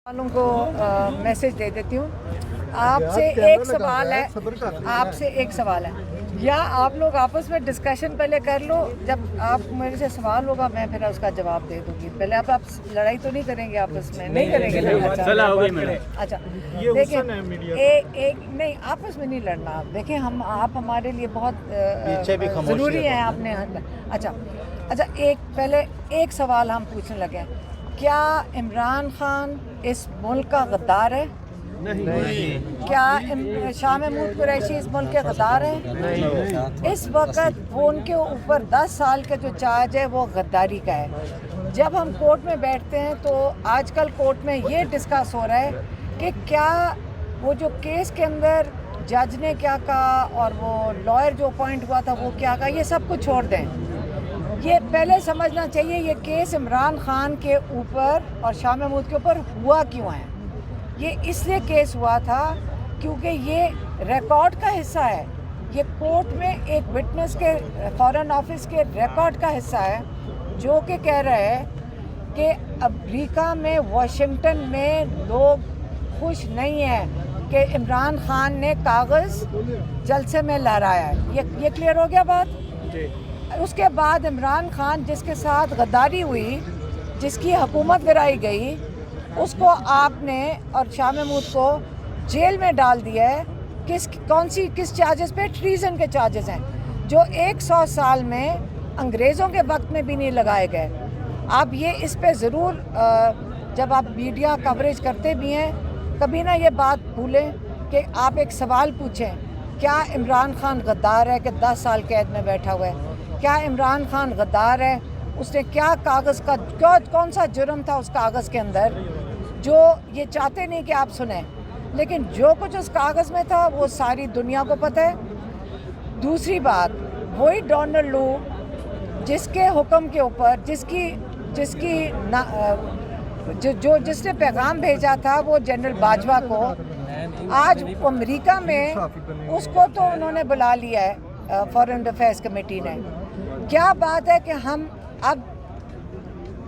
वालों को मैसेज दे देती हूँ। आपसे एक सवाल है या आप लोग आपस में डिस्कशन पहले कर लो, जब आप मेरे से सवाल होगा मैं फिर उसका जवाब दे दूँगी। पहले आप लड़ाई तो नहीं करेंगे आपस में? नहीं करेंगे ना? अच्छा देखिए, नहीं आपस में नहीं लड़ना। देखें आप हमारे लिए बहुत ज़रूरी है। आपने अच्छा पहले एक सवाल हम पूछने लगे, क्या इमरान खान इस मुल्क का गद्दार है? नहीं। क्या शाह महमूद कुरैशी इस मुल्क के गद्दार है? नहीं। इस वक्त वो उनके ऊपर 10 साल का जो चार्ज है वो गद्दारी का है। जब हम कोर्ट में बैठते हैं तो आजकल कोर्ट में ये डिस्कस हो रहा है कि क्या वो जो केस के अंदर जज ने क्या कहा और वो लॉयर जो अपॉइंट हुआ था वो क्या कहा, ये सब कुछ छोड़ दें। ये पहले समझना चाहिए ये केस इमरान खान के ऊपर और शाह महमूद के ऊपर हुआ क्यों है। ये इसलिए केस हुआ था क्योंकि ये रिकॉर्ड का हिस्सा है। ये कोर्ट में एक विटनेस के फॉरेन ऑफिस के रिकॉर्ड का हिस्सा है जो कि कह रहे हैं कि अमेरिका में वाशिंगटन में लोग खुश नहीं हैं कि इमरान खान ने कागज़ जलसे में लहराया है। ये क्लियर हो गया बात? उसके बाद इमरान खान जिसके साथ गद्दारी हुई, जिसकी हुकूमत गिराई गई, उसको आपने और शाह महमूद को जेल में डाल दिया है। किस चार्जेस पे? ट्रीजन के चार्जेस हैं जो 100 साल में अंग्रेज़ों के वक्त में भी नहीं लगाए गए। आप ये इस पे ज़रूर जब आप मीडिया कवरेज करते भी हैं कभी ना ये बात भूलें कि आप एक सवाल पूछें, क्या इमरान खान गद्दार है कि 10 साल कैद में बैठा हुआ है? क्या इमरान खान गद्दार है? उसने क्या कागज़ का कौन सा जुर्म था उस कागज़ के अंदर जो ये चाहते नहीं कि आप सुने, लेकिन जो कुछ उस कागज़ में था वो सारी दुनिया को पता है। दूसरी बात, वही डोनाल्ड लू जिसके हुक्म के ऊपर जिसने पैगाम भेजा था वो जनरल बाजवा को, आज अमेरिका में उसको तो उन्होंने बुला लिया है फॉरेन अफेयर्स कमेटी ने। क्या बात है कि हम अब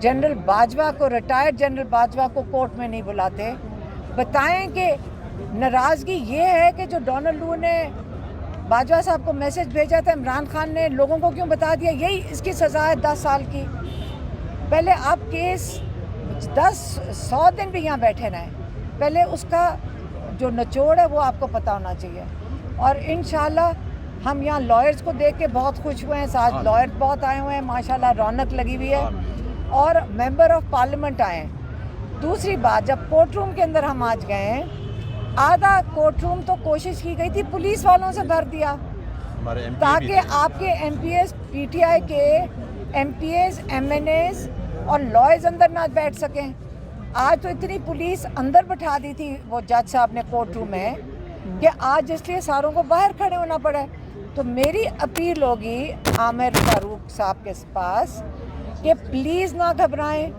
जनरल बाजवा को, रिटायर्ड जनरल बाजवा को कोर्ट में नहीं बुलाते? बताएं कि नाराज़गी ये है कि जो डोनाल्ड लू ने बाजवा साहब को मैसेज भेजा था इमरान खान ने लोगों को क्यों बता दिया? यही इसकी सज़ा है 10 साल की। पहले आप केस 100 दिन भी यहाँ बैठे रहें, पहले उसका जो निचोड़ है वो आपको पता होना चाहिए। और इंशाल्लाह हम यहाँ लॉयर्स को देख के बहुत खुश हुए हैं। आज लॉयर बहुत आए हुए हैं, माशाल्लाह रौनक लगी हुई है, और मेंबर ऑफ पार्लियामेंट आए हैं। दूसरी बात, जब कोर्ट रूम के अंदर हम आज गए हैं, आधा कोर्ट रूम तो कोशिश की गई थी पुलिस वालों से भर दिया ताकि आपके एमपीएस, पीटीआई के एमपीएस, एमएनएस और लॉयर्स अंदर ना बैठ सकें। आज तो इतनी पुलिस अंदर बैठा दी थी वो जज साहब ने कोर्ट रूम में कि आज इसलिए सारों को बाहर खड़े होना पड़ा। तो मेरी अपील होगी आमिर फारूक साहब के पास कि प्लीज़ ना घबराएं।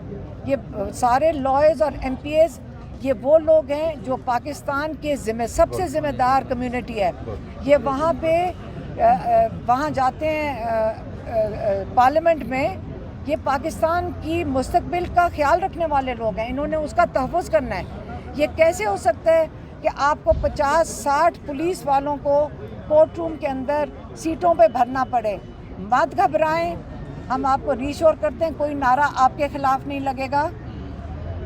ये सारे लॉयर्स और एमपीएस ये वो लोग हैं जो पाकिस्तान के सबसे ज़िम्मेदार कम्युनिटी है। ये वहाँ जाते हैं पार्लियामेंट में, ये पाकिस्तान की मुस्तकबिल का ख्याल रखने वाले लोग हैं, इन्होंने उसका तहफ़्फ़ुज़ करना है। ये कैसे हो सकता है कि आपको 50-60 पुलिस वालों को कोर्ट रूम के अंदर सीटों पे भरना पड़े? मत घबराएं, हम आपको रीश्योर करते हैं, कोई नारा आपके ख़िलाफ़ नहीं लगेगा।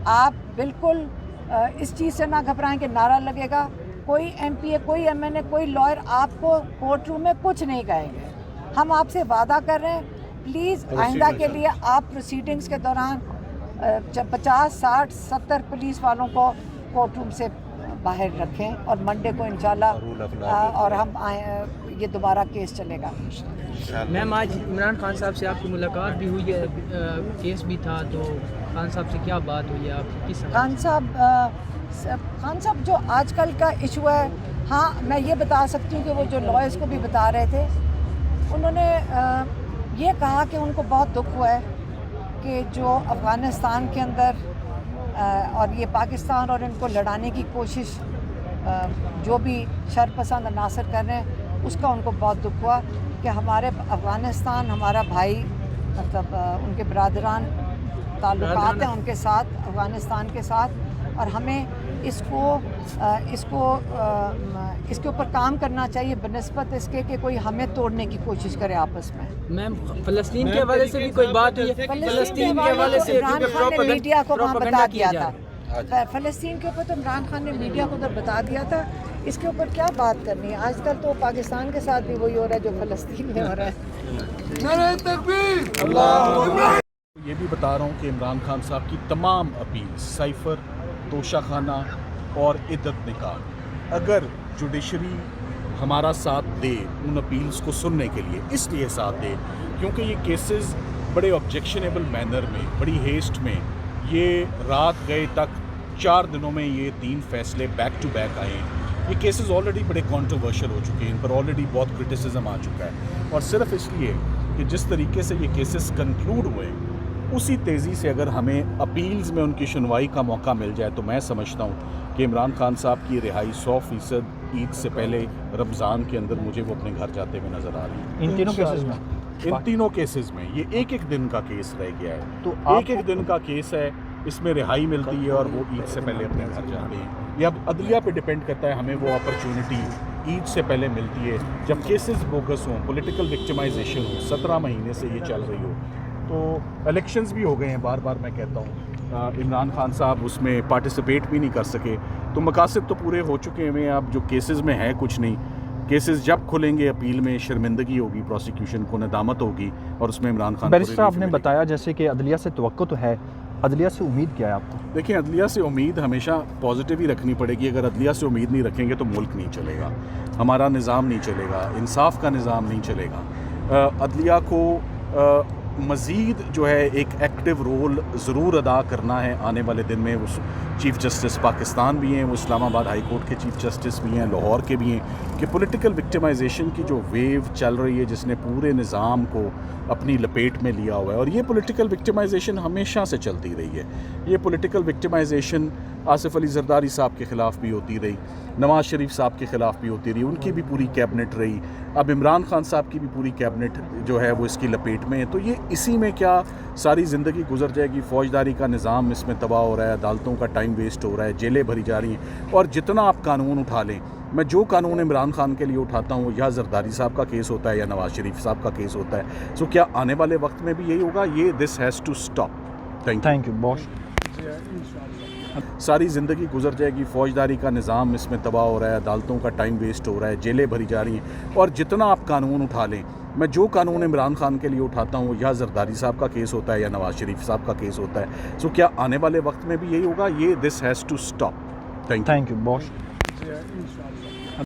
आप बिल्कुल इस चीज़ से ना घबराएं कि नारा लगेगा। कोई एमपीए, कोई एमएनए, कोई लॉयर आपको कोर्ट रूम में कुछ नहीं कहेंगे। हम आपसे वादा कर रहे हैं, प्लीज़ आइंदा के लिए आप प्रोसीडिंग्स के दौरान 50, 60, 70 पुलिस वालों को कोर्ट रूम से बाहर रखें और मंडे को इंशाल्लाह और हम ये दोबारा केस चलेगा। मैम, आज इमरान खान साहब से आपकी मुलाकात भी हुई है, केस भी था, तो खान साहब से क्या बात हुई है आपकी? किस खान साहब जो आजकल का इशू है, हाँ मैं ये बता सकती हूँ कि वो जो लॉयर्स को भी बता रहे थे, उन्होंने ये कहा कि उनको बहुत दुख हुआ है कि जो अफ़गानिस्तान के अंदर और ये पाकिस्तान और इनको लड़ाने की कोशिश जो भी शरपसंद अनासर कर रहे हैं, उसका उनको बहुत दुख हुआ कि हमारे अफ़गानिस्तान, हमारा भाई, मतलब उनके बरादरान ताल्लुकात हैं उनके साथ, अफ़गानिस्तान के साथ, और हमें इसके ऊपर काम करना चाहिए बनस्बत इसके कि कोई हमें तोड़ने की कोशिश करे आपस में। मैम फ़लस्तीन के हवाले से भी कोई बात हुई है? फ़लस्तीन के हवाले से इमरान खान ने मीडिया को वहाँ बता दिया था, फ़लस्तीन के ऊपर तो इमरान खान ने मीडिया को उधर बता दिया था। इसके ऊपर क्या बात करनी है? आजकल तो पाकिस्तान के साथ भी वही हो रहा है जो फ़लस्तीन में हो रहा है। ये भी बता रहा हूँ कि इमरान खान साहब की तमाम अपील साइफर, तोशाखाना और इद्दत निकाह, अगर जुडिशरी हमारा साथ दे उन अपील्स को सुनने के लिए, इसलिए साथ दे क्योंकि ये केसेस बड़े ऑब्जेक्शनेबल मैनर में, बड़ी हेस्ट में, ये रात गए तक 4 दिनों में ये 3 फैसले बैक टू बैक आए हैं। ये केसेस ऑलरेडी बड़े कंट्रोवर्शियल हो चुके हैं, इन पर ऑलरेडी बहुत क्रिटिसिज्म आ चुका है, और सिर्फ इसलिए कि जिस तरीके से ये केसेस कंक्लूड हुए उसी तेज़ी से अगर हमें अपील्स में उनकी सुनवाई का मौका मिल जाए तो मैं समझता हूँ कि इमरान खान साहब की रिहाई 100% ईद से पहले रमज़ान के अंदर मुझे वो अपने घर जाते हुए नज़र आ रही है। इन तीनों केसेस में, इन तीनों केसेस में ये एक एक दिन का केस रह गया है, तो एक एक दिन का केस है, इसमें रिहाई मिलती है और वो ईद से पहले अपने घर जाते हैं। ये अब अदलिया पे डिपेंड करता है, हमें वो अपॉर्चुनिटी ईद से पहले मिलती है जब केसेस बोगस हों, पॉलिटिकल विक्टिमाइजेशन हो, 17 महीने से ये चल रही हो। तो इलेक्शंस भी हो गए हैं, बार बार मैं कहता हूँ, इमरान खान साहब उसमें पार्टिसिपेट भी नहीं कर सके, तो मकासद तो पूरे हो चुके हैं। अब जो केसेस में है कुछ नहीं, केसेस जब खुलेंगे अपील में शर्मिंदगी होगी, प्रोसिक्यूशन को नदामत होगी और उसमें इमरान खान। बैरिस्टर आपने बताया जैसे कि अदलिया से तवक्को तो है, अदलिया से उम्मीद क्या है आपको? देखिए, अदलिया से उम्मीद हमेशा पॉजिटिव ही रखनी पड़ेगी। अगर अदलिया से उम्मीद नहीं रखेंगे तो मुल्क नहीं चलेगा, हमारा निज़ाम नहीं चलेगा, इंसाफ का निज़ाम नहीं चलेगा। अदलिया को मज़ीद जो है एक एक्टिव रोल ज़रूर अदा करना है आने वाले दिन में। उस चीफ़ जस्टिस पाकिस्तान भी हैं, वो इस्लामाबाद हाई कोर्ट के चीफ़ जस्टिस भी हैं, लाहौर के भी हैं, कि पॉलिटिकल विक्टिमाइजेशन की जो वेव चल रही है जिसने पूरे निज़ाम को अपनी लपेट में लिया हुआ है, और ये पॉलिटिकल विक्टिमाइजेशन हमेशा से चलती रही है। ये पॉलिटिकल विक्टिमाइजेशन आसिफ अली जरदारी साहब के ख़िलाफ़ भी होती रही, नवाज़ शरीफ साहब के ख़िलाफ़ भी होती रही, उनकी भी पूरी कैबिनेट रही, अब इमरान खान साहब की भी पूरी कैबिनेट जो है वो इसकी लपेट में है। तो ये इसी में क्या सारी ज़िंदगी गुजर जाएगी। फ़ौजदारी का निज़ाम इसमें तबाह हो रहा है, अदालतों का टाइम वेस्ट हो रहा है, जेलें भरी जा रही हैं, और जितना आप कानून उठा लें, मैं जो कानून इमरान खान के लिए उठाता हूँ, या जरदारी साहब का केस होता है या नवाज़ शरीफ साहब का केस होता है, सो क्या आने वाले वक्त में भी यही होगा? ये this has to stop. Thank you बहुत। सारी ज़िंदगी गुजर जाएगी, फ़ौजदारी का निज़ाम इसमें तबाह हो रहा है, अदालतों का टाइम वेस्ट हो रहा है, जेलें भरी जा रही हैं, और जितना आप कानून उठा लें, मैं जो कानून इमरान खान के लिए उठाता हूँ, या जरदारी साहब का केस होता है या नवाज़ शरीफ साहब का केस होता है, सो क्या आने वाले वक्त में भी यही होगा? ये this has to stop. Thank you बहुत।